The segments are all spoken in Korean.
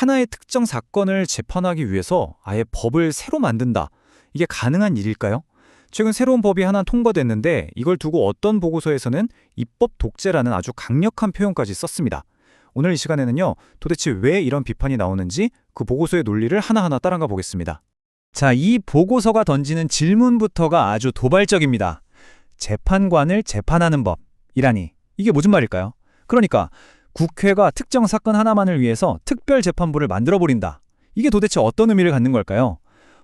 하나의 특정 사건을 재판하기 위해서 아예 법을 새로 만든다. 이게 가능한 일일까요? 최근 새로운 법이 하나 통과됐는데 이걸 두고 어떤 보고서에서는 입법 독재라는 아주 강력한 표현까지 썼습니다. 오늘 이 시간에는요, 도대체 왜 이런 비판이 나오는지 그 보고서의 논리를 하나하나 따라가 보겠습니다. 자, 이 보고서가 던지는 질문부터가 아주 도발적입니다. 재판관을 재판하는 법이라니, 이게 무슨 말일까요? 그러니까 국회가 특정 사건 하나만을 위해서 특별재판부를 만들어버린다. 이게 도대체 어떤 의미를 갖는 걸까요?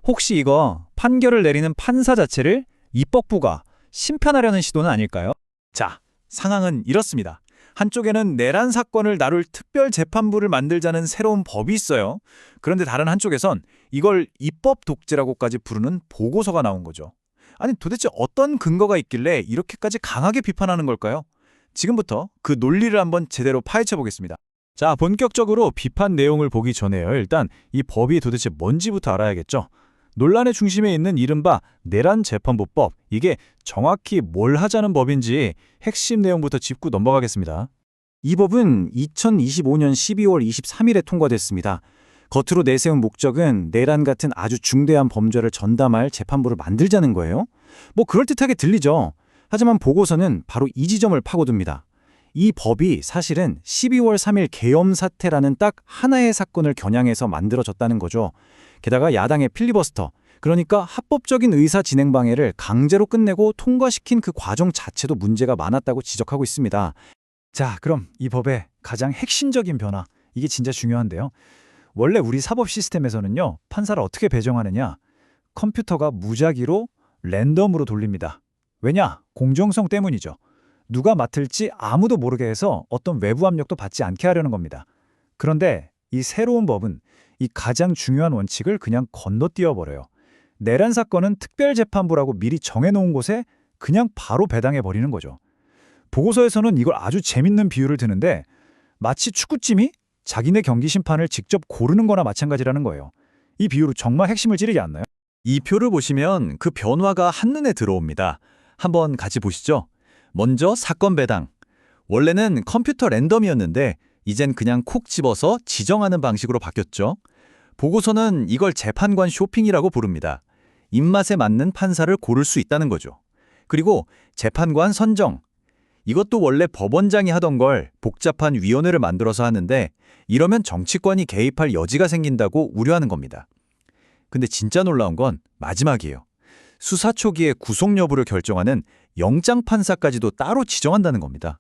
혹시 이거 판결을 내리는 판사 자체를 입법부가 심판하려는 시도는 아닐까요? 자, 상황은 이렇습니다. 한쪽에는 내란 사건을 다룰 특별재판부를 만들자는 새로운 법이 있어요. 그런데 다른 한쪽에선 이걸 입법 독재라고까지 부르는 보고서가 나온 거죠. 아니, 도대체 어떤 근거가 있길래 이렇게까지 강하게 비판하는 걸까요? 지금부터 그 논리를 한번 제대로 파헤쳐 보겠습니다. 자, 본격적으로 비판 내용을 보기 전에요. 일단 이 법이 도대체 뭔지부터 알아야겠죠. 논란의 중심에 있는 이른바 내란재판부법, 이게 정확히 뭘 하자는 법인지 핵심 내용부터 짚고 넘어가겠습니다. 이 법은 2025년 12월 23일에 통과됐습니다. 겉으로 내세운 목적은 내란 같은 아주 중대한 범죄를 전담할 재판부를 만들자는 거예요. 뭐 그럴듯하게 들리죠. 하지만 보고서는 바로 이 지점을 파고듭니다. 이 법이 사실은 12월 3일 계엄 사태라는 딱 하나의 사건을 겨냥해서 만들어졌다는 거죠. 게다가 야당의 필리버스터, 그러니까 합법적인 의사 진행 방해를 강제로 끝내고 통과시킨 그 과정 자체도 문제가 많았다고 지적하고 있습니다. 자, 그럼 이 법의 가장 핵심적인 변화, 이게 진짜 중요한데요. 원래 우리 사법 시스템에서는요, 판사를 어떻게 배정하느냐? 컴퓨터가 무작위로 랜덤으로 돌립니다. 왜냐? 공정성 때문이죠. 누가 맡을지 아무도 모르게 해서 어떤 외부 압력도 받지 않게 하려는 겁니다. 그런데 이 새로운 법은 이 가장 중요한 원칙을 그냥 건너뛰어버려요. 내란 사건은 특별재판부라고 미리 정해놓은 곳에 그냥 바로 배당해버리는 거죠. 보고서에서는 이걸 아주 재밌는 비유를 드는데 마치 축구팀이 자기네 경기 심판을 직접 고르는 거나 마찬가지라는 거예요. 이 비유로 정말 핵심을 찌르지 않나요? 이 표를 보시면 그 변화가 한눈에 들어옵니다. 한번 같이 보시죠. 먼저 사건 배당. 원래는 컴퓨터 랜덤이었는데 이젠 그냥 콕 집어서 지정하는 방식으로 바뀌었죠. 보고서는 이걸 재판관 쇼핑이라고 부릅니다. 입맛에 맞는 판사를 고를 수 있다는 거죠. 그리고 재판관 선정. 이것도 원래 법원장이 하던 걸 복잡한 위원회를 만들어서 하는데 이러면 정치권이 개입할 여지가 생긴다고 우려하는 겁니다. 근데 진짜 놀라운 건 마지막이에요. 수사 초기에 구속 여부를 결정하는 영장 판사까지도 따로 지정한다는 겁니다.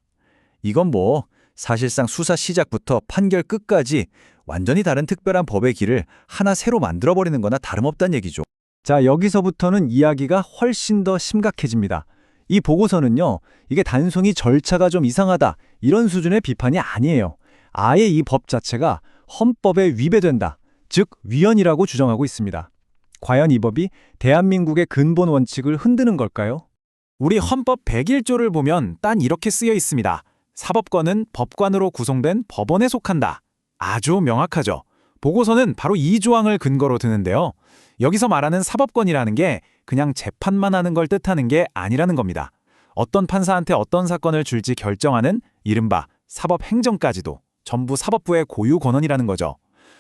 이건 뭐 사실상 수사 시작부터 판결 끝까지 완전히 다른 특별한 법의 길을 하나 새로 만들어버리는 거나 다름없다는 얘기죠. 자, 여기서부터는 이야기가 훨씬 더 심각해집니다. 이 보고서는요, 이게 단순히 절차가 좀 이상하다 이런 수준의 비판이 아니에요. 아예 이 법 자체가 헌법에 위배된다, 즉 위헌이라고 주장하고 있습니다. 과연 이 법이 대한민국의 근본 원칙을 흔드는 걸까요? 우리 헌법 101조를 보면 딱 이렇게 쓰여 있습니다. 사법권은 법관으로 구성된 법원에 속한다. 아주 명확하죠. 보고서는 바로 이 조항을 근거로 드는데요. 여기서 말하는 사법권이라는 게 그냥 재판만 하는 걸 뜻하는 게 아니라는 겁니다. 어떤 판사한테 어떤 사건을 줄지 결정하는 이른바 사법행정까지도 전부 사법부의 고유 권한이라는 거죠.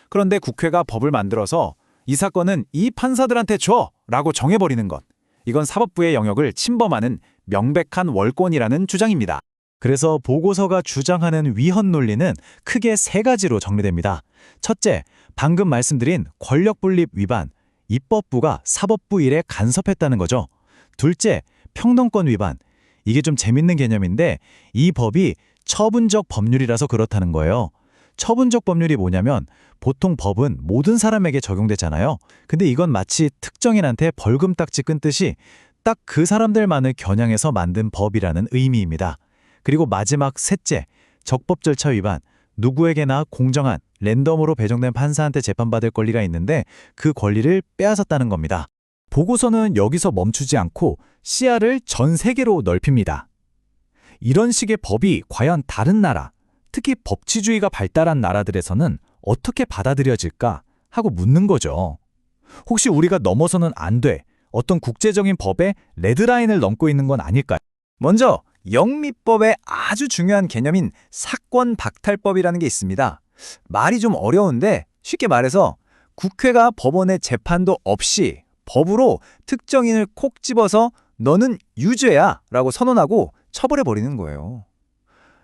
그런데 국회가 법을 만들어서 이 사건은 이 판사들한테 줘! 라고 정해버리는 것. 이건 사법부의 영역을 침범하는 명백한 월권이라는 주장입니다. 그래서 보고서가 주장하는 위헌 논리는 크게 세 가지로 정리됩니다. 첫째, 방금 말씀드린 권력분립 위반, 입법부가 사법부 일에 간섭했다는 거죠. 둘째, 평등권 위반. 이게 좀 재밌는 개념인데 이 법이 처분적 법률이라서 그렇다는 거예요. 처분적 법률이 뭐냐면 보통 법은 모든 사람에게 적용되잖아요. 근데 이건 마치 특정인한테 벌금 딱지 끊듯이 딱 그 사람들만을 겨냥해서 만든 법이라는 의미입니다. 그리고 마지막 셋째, 적법 절차 위반. 누구에게나 공정한, 랜덤으로 배정된 판사한테 재판받을 권리가 있는데 그 권리를 빼앗았다는 겁니다. 보고서는 여기서 멈추지 않고 시야를 전 세계로 넓힙니다. 이런 식의 법이 과연 다른 나라, 특히 법치주의가 발달한 나라들에서는 어떻게 받아들여질까 하고 묻는 거죠. 혹시 우리가 넘어서는 안 돼, 어떤 국제적인 법의 레드라인을 넘고 있는 건 아닐까요? 먼저 영미법의 아주 중요한 개념인 사권 박탈법이라는 게 있습니다. 말이 좀 어려운데 쉽게 말해서 국회가 법원의 재판도 없이 법으로 특정인을 콕 집어서 너는 유죄야 라고 선언하고 처벌해버리는 거예요.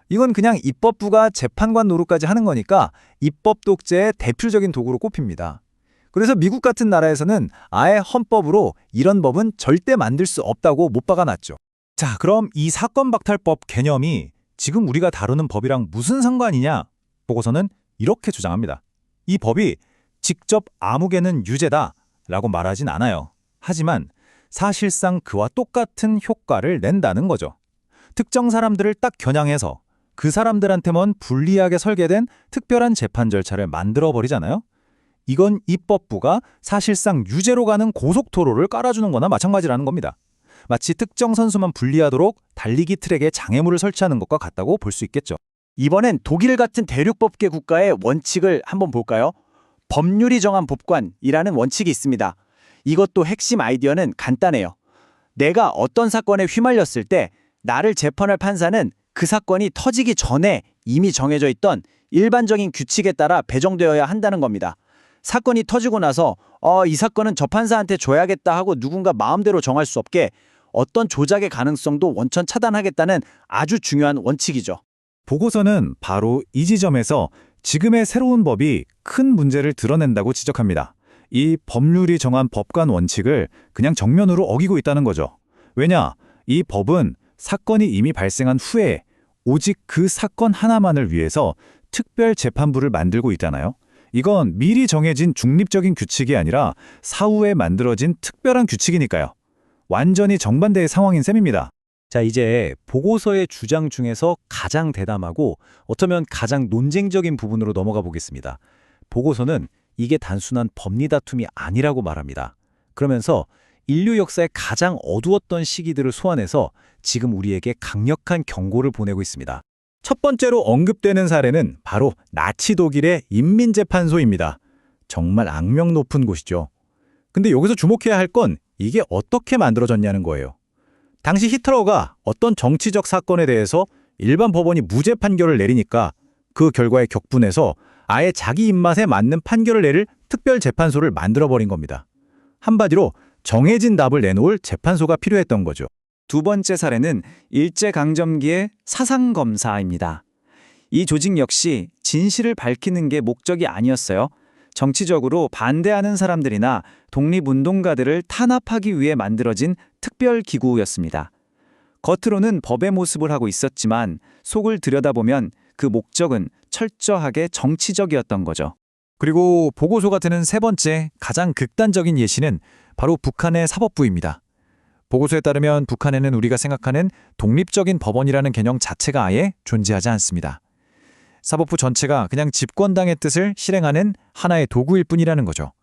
이건 그냥 입법부가 재판관 노릇까지 하는 거니까 입법 독재의 대표적인 도구로 꼽힙니다. 그래서 미국 같은 나라에서는 아예 헌법으로 이런 법은 절대 만들 수 없다고 못 박아놨죠. 자, 그럼 이 사건박탈법 개념이 지금 우리가 다루는 법이랑 무슨 상관이냐? 보고서는 이렇게 주장합니다. 이 법이 직접 아무개는 유죄다라고 말하진 않아요. 하지만 사실상 그와 똑같은 효과를 낸다는 거죠. 특정 사람들을 딱 겨냥해서 그 사람들한테만 불리하게 설계된 특별한 재판 절차를 만들어버리잖아요. 이건 입법부가 사실상 유죄로 가는 고속도로를 깔아주는 거나 마찬가지라는 겁니다. 마치 특정 선수만 불리하도록 달리기 트랙에 장애물을 설치하는 것과 같다고 볼 수 있겠죠. 이번엔 독일 같은 대륙법계 국가의 원칙을 한번 볼까요? 법률이 정한 법관이라는 원칙이 있습니다. 이것도 핵심 아이디어는 간단해요. 내가 어떤 사건에 휘말렸을 때 나를 재판할 판사는 그 사건이 터지기 전에 이미 정해져 있던 일반적인 규칙에 따라 배정되어야 한다는 겁니다. 사건이 터지고 나서 이 사건은 저 판사한테 줘야겠다 하고 누군가 마음대로 정할 수 없게 어떤 조작의 가능성도 원천 차단하겠다는 아주 중요한 원칙이죠. 보고서는 바로 이 지점에서 지금의 새로운 법이 큰 문제를 드러낸다고 지적합니다. 이 법률이 정한 법관 원칙을 그냥 정면으로 어기고 있다는 거죠. 왜냐? 이 법은 사건이 이미 발생한 후에 오직 그 사건 하나만을 위해서 특별 재판부를 만들고 있잖아요. 이건 미리 정해진 중립적인 규칙이 아니라 사후에 만들어진 특별한 규칙이니까요. 완전히 정반대의 상황인 셈입니다. 자, 이제 보고서의 주장 중에서 가장 대담하고 어쩌면 가장 논쟁적인 부분으로 넘어가 보겠습니다. 보고서는 이게 단순한 법리 다툼이 아니라고 말합니다. 그러면서 인류 역사의 가장 어두웠던 시기들을 소환해서 지금 우리에게 강력한 경고를 보내고 있습니다. 첫 번째로 언급되는 사례는 바로 나치 독일의 인민재판소입니다. 정말 악명 높은 곳이죠. 근데 여기서 주목해야 할 건 이게 어떻게 만들어졌냐는 거예요. 당시 히틀러가 어떤 정치적 사건에 대해서 일반 법원이 무죄 판결을 내리니까 그 결과에 격분해서 아예 자기 입맛에 맞는 판결을 내릴 특별재판소를 만들어버린 겁니다. 한마디로 정해진 답을 내놓을 재판소가 필요했던 거죠. 두 번째 사례는 일제강점기의 사상검사입니다. 이 조직 역시 진실을 밝히는 게 목적이 아니었어요. 정치적으로 반대하는 사람들이나 독립운동가들을 탄압하기 위해 만들어진 특별기구였습니다. 겉으로는 법의 모습을 하고 있었지만 속을 들여다보면 그 목적은 철저하게 정치적이었던 거죠. 그리고 보고서가 드는 세 번째 가장 극단적인 예시는 바로 북한의 사법부입니다. 보고서에 따르면 북한에는 우리가 생각하는 독립적인 법원이라는 개념 자체가 아예 존재하지 않습니다. 사법부 전체가 그냥 집권당의 뜻을 실행하는 하나의 도구일 뿐이라는 거죠.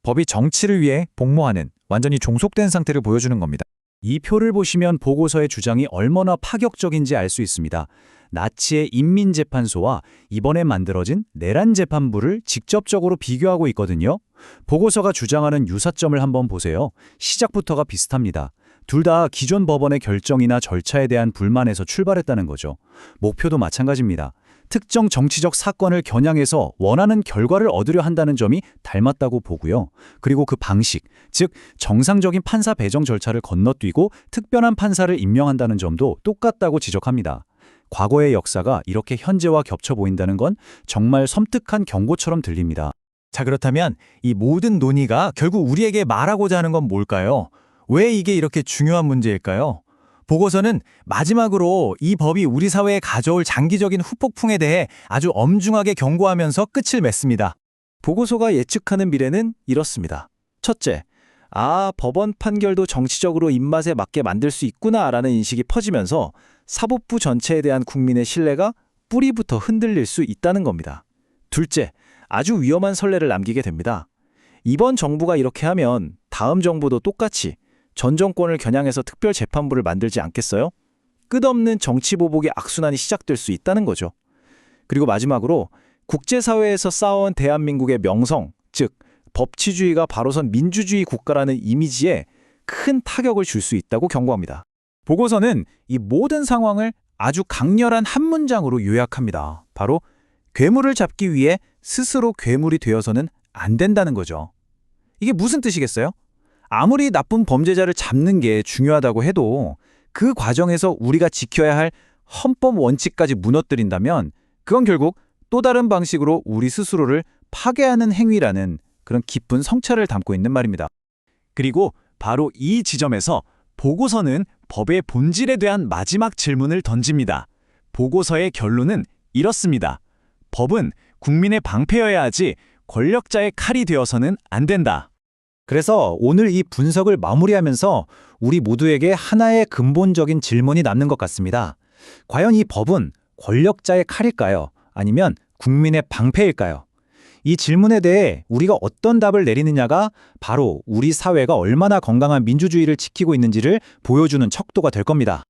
법이 정치를 위해 복무하는 완전히 종속된 상태를 보여주는 겁니다. 이 표를 보시면 보고서의 주장이 얼마나 파격적인지 알 수 있습니다. 나치의 인민재판소와 이번에 만들어진 내란재판부를 직접적으로 비교하고 있거든요. 보고서가 주장하는 유사점을 한번 보세요. 시작부터가 비슷합니다. 둘 다 기존 법원의 결정이나 절차에 대한 불만에서 출발했다는 거죠. 목표도 마찬가지입니다. 특정 정치적 사건을 겨냥해서 원하는 결과를 얻으려 한다는 점이 닮았다고 보고요. 그리고 그 방식, 즉 정상적인 판사 배정 절차를 건너뛰고 특별한 판사를 임명한다는 점도 똑같다고 지적합니다. 과거의 역사가 이렇게 현재와 겹쳐 보인다는 건 정말 섬뜩한 경고처럼 들립니다. 자, 그렇다면 이 모든 논의가 결국 우리에게 말하고자 하는 건 뭘까요? 왜 이게 이렇게 중요한 문제일까요? 보고서는 마지막으로 이 법이 우리 사회에 가져올 장기적인 후폭풍에 대해 아주 엄중하게 경고하면서 끝을 맺습니다. 보고서가 예측하는 미래는 이렇습니다. 첫째, 법원 판결도 정치적으로 입맛에 맞게 만들 수 있구나라는 인식이 퍼지면서 사법부 전체에 대한 국민의 신뢰가 뿌리부터 흔들릴 수 있다는 겁니다. 둘째, 아주 위험한 선례를 남기게 됩니다. 이번 정부가 이렇게 하면 다음 정부도 똑같이 전 정권을 겨냥해서 특별 재판부를 만들지 않겠어요? 끝없는 정치 보복의 악순환이 시작될 수 있다는 거죠. 그리고 마지막으로 국제사회에서 쌓아온 대한민국의 명성, 즉 법치주의가 바로선 민주주의 국가라는 이미지에 큰 타격을 줄 수 있다고 경고합니다. 보고서는 이 모든 상황을 아주 강렬한 한 문장으로 요약합니다. 바로 괴물을 잡기 위해 스스로 괴물이 되어서는 안 된다는 거죠. 이게 무슨 뜻이겠어요? 아무리 나쁜 범죄자를 잡는 게 중요하다고 해도 그 과정에서 우리가 지켜야 할 헌법 원칙까지 무너뜨린다면 그건 결국 또 다른 방식으로 우리 스스로를 파괴하는 행위라는 그런 깊은 성찰을 담고 있는 말입니다. 그리고 바로 이 지점에서 보고서는 법의 본질에 대한 마지막 질문을 던집니다. 보고서의 결론은 이렇습니다. 법은 국민의 방패여야 하지 권력자의 칼이 되어서는 안 된다. 그래서 오늘 이 분석을 마무리하면서 우리 모두에게 하나의 근본적인 질문이 남는 것 같습니다. 과연 이 법은 권력자의 칼일까요? 아니면 국민의 방패일까요? 이 질문에 대해 우리가 어떤 답을 내리느냐가 바로 우리 사회가 얼마나 건강한 민주주의를 지키고 있는지를 보여주는 척도가 될 겁니다.